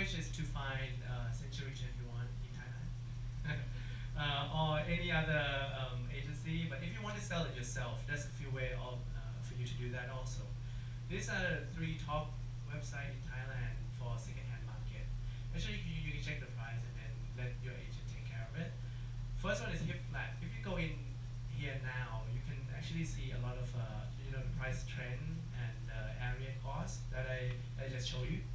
wish is to find Century 21 in Thailand or any other agency. But if you want to sell it yourself, there's a few ways for you to do that also. These are the 3 top websites in Thailand for second-hand market. Actually, you can check the price and then let your agent take care of it. First one is HIP flat. If you go in here now, you can actually see a lot of the price trend and area cost that I just showed you.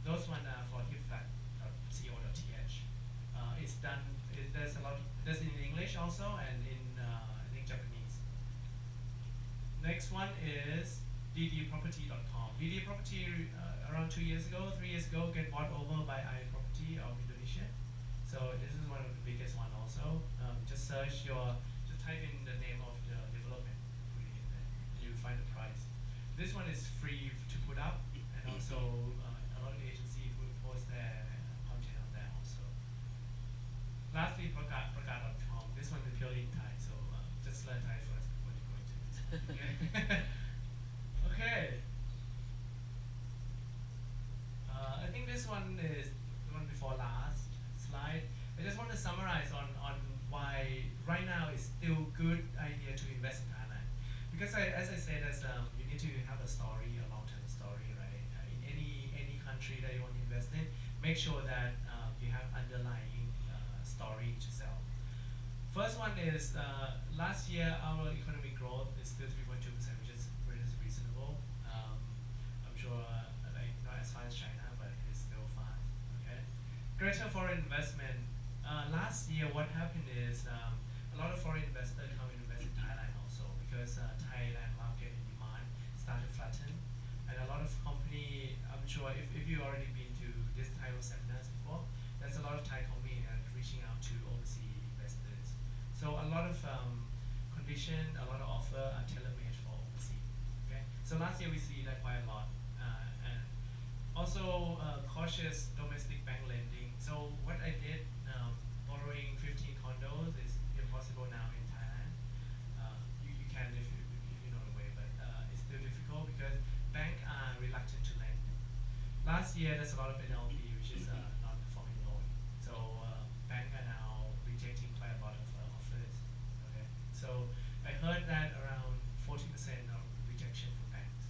Those ones are for hipflat.co.th. It's done. There's in English also and in I think Japanese. Next one is ddproperty.com. DD Property around 3 years ago, get bought over by iProperty of Indonesia. So this is one of the biggest one also. Just type in the name of the development, put it in there, and you'll find the price. This one is free to put up, and also a lot of agencies will post their content on there also. Lastly, praga.com. This one is purely in Thai, so just learn Thai first before you go into it. Okay. I think this one is the one before last slide. I just want to summarize on why right now it's still good idea to invest in Thailand. Because as I said, you need to have a story, a long-term story, right? In any country that you want to invest in, make sure that you have underlying story to sell. First one is last year our economic growth is still 3.2%, which is reasonable. I'm sure not as fast as China, but it's still fast. Okay. Greater foreign investment. Last year, what happened is a lot of foreign investors come and invest in Thailand also because Thailand market and demand started to flatten, and a lot of company. I'm sure if you already been to this type of seminars before, there's a lot of Thai company reaching out to overseas investors. So a lot of condition, a lot of offer are tailor-made for overseas. Okay. So last year we see that quite a lot, and also cautious domestic bank lending. So what I did, borrowing 15 condos is impossible now in Thailand. You can if you know the way, but it's still difficult because banks are reluctant to lend. Last year there's a lot of NLP, which is non-performing loan. So banks are now rejecting quite a lot of offers. Okay, so I heard that around 40% of rejection from banks.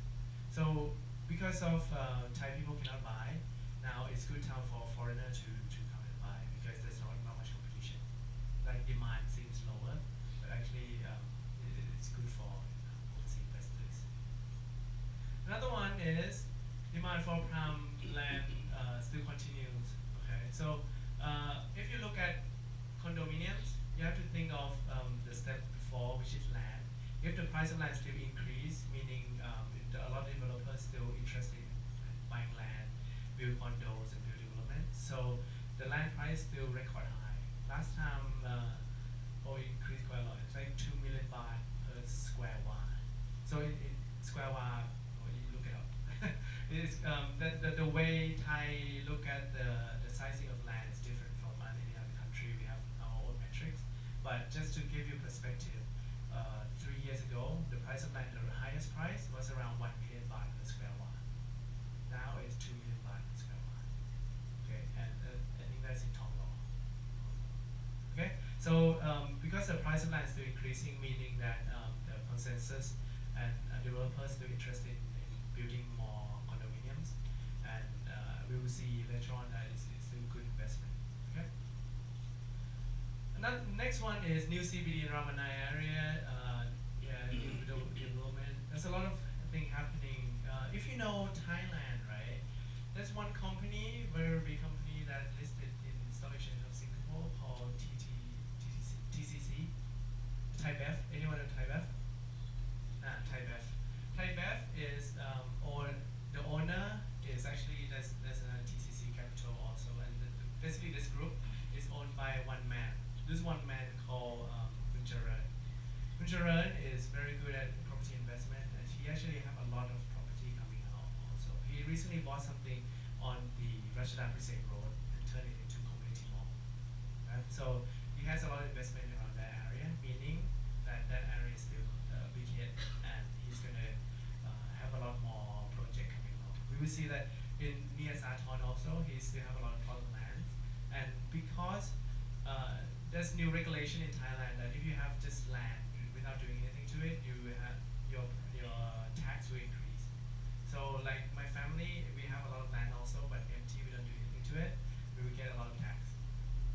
So because of Thai people cannot buy, now it's good time for foreigner to come and buy because there's not much competition. Like demand seems lower, but actually it's good for overseas investors. Another one is demand for prime land still continues. Okay, so if you look at condominiums, you have to think of the step before, which is land. If the price of land still increase, meaning a lot of developers still interested in buying land, build condos and build development. So the land price still record high. Last time, it increased quite a lot. It's like 2 million baht per square watt. So square watt, you look it up. It's the way Thai look at the sizing of land is different from any other country. We have our own metrics. But just to give you perspective, 3 years ago, the price of land, the highest price was around 1 million baht per square watt. Now it's 2 million baht per square watt. Okay, and I think that's in Tong Law. Okay, so because the price of land is still increasing, meaning that the consensus and developers still interested in building more condominiums, and we will see later on that it's still good investment. Okay. And then next one is new CBD in Ramanai area. Development. There's a lot of things happening. If you know Thailand, right? There's one company, very big company that listed in Stock Exchange of Singapore called TCC. ThaiBev. Anyone know ThaiBev? ThaiBev. ThaiBev is the owner is actually there's a TCC Capital also, and basically this group is owned by one man. This one man called Kuncharan. Kuncharan is very good at property investment, and he actually have a lot of property coming out also. He recently bought something on the Rashida Prisek Road and turned it into community mall. Right? So he has a lot of investment around that area, meaning that area is still a big hit, and he's going to have a lot more project coming along. We will see that in near Sathorn also, he still have a lot of plot of land. And because there's new regulation in Thailand that if you have just land without doing anything to it, you have your tax will increase. So like my family, we have a lot of land also, but empty, we don't do anything to it, we will get a lot of tax.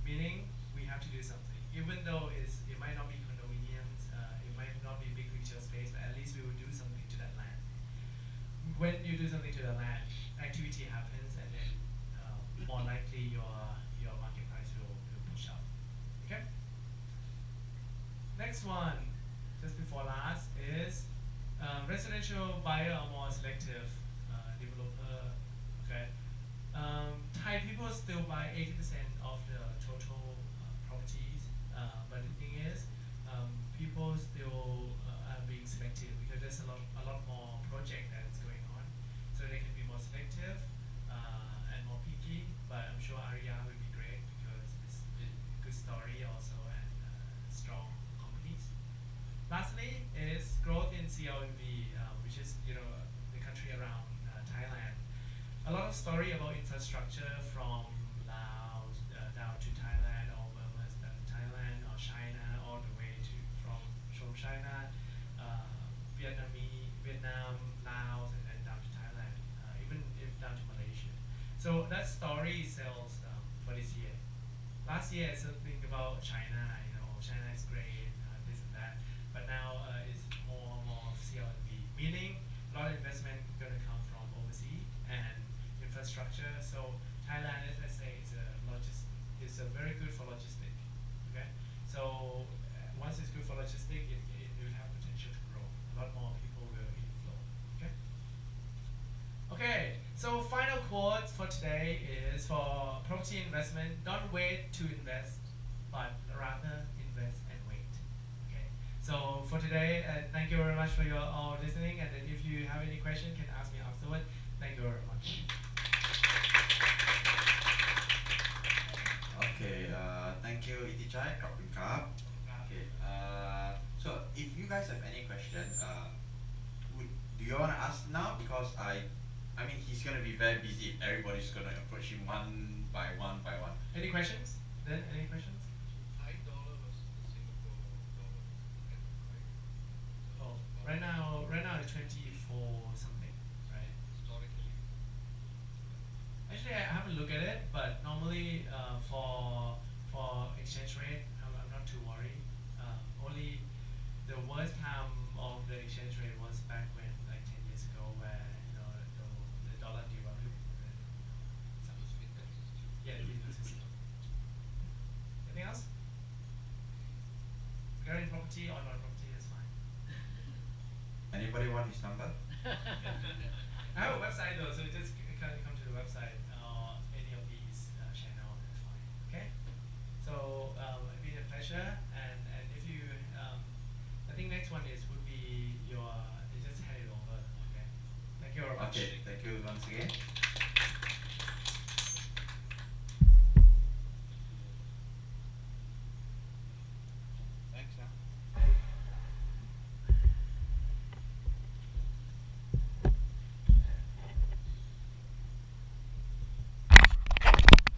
Meaning we have to do something. Even though it might not be condominiums, it might not be big retail space, but at least we will do something to that land. When you do something to the land, activity happens, and then more likely your market price will push up. Okay. Next one, just before last, is residential buyer are more selective developer. Okay. Thai people still buy 80% of the total properties, but the thing is, people still are being selective because there's a lot more project that is going on, so they can be more selective and more picky. But I'm sure Arya will be great because it's a good story also and strong companies. Lastly is growth in CLMV, which is the country around Thailand. A lot of story about infrastructure from Laos down to Thailand, or Burma down to Thailand, or China, all the way to from China, Vietnam, Laos, and then down to Thailand, even if down to Malaysia. So that story sells for this year. Last year it's something about China, China is great, this and that, but now it's more CLMV, meaning a lot of investment going to come from overseas and infrastructure. So Thailand, as I say, is a very good for logistics. Okay, so once it's good for logistics, it will have potential to grow. A lot more people will inflow. Okay. Okay. So final quote for today is for property investment: don't wait to invest, but rather invest and wait. Okay. So for today, thank you very much for your all listening. And then if you have any question, can ask me afterward. Thank you very much. Okay, thank you, Ittichai. Okay, so if you guys have any question, do you want to ask now? Because I mean, he's going to be very busy. Everybody's going to approach him one by one. Any questions? Then any questions? Thai dollar versus the Singapore dollar, right? Oh, right now it's 24 something, right? Historically. Actually, I haven't looked at it, but normally for exchange rate, I'm not too worried. Only the worst time of the exchange rate was back when, like 10 years ago, where the dollar devalued. Yeah, it loses. Anything else? Regarding property or non-property is fine. Anybody want his number? I have a website though, so just come to the website or any of these channels, that's fine. Okay? So it's been a pleasure, and if you, I think next one would be your, you just hand it over. Okay? Thank you very much. Okay, thank you once again. Thanks, Sam.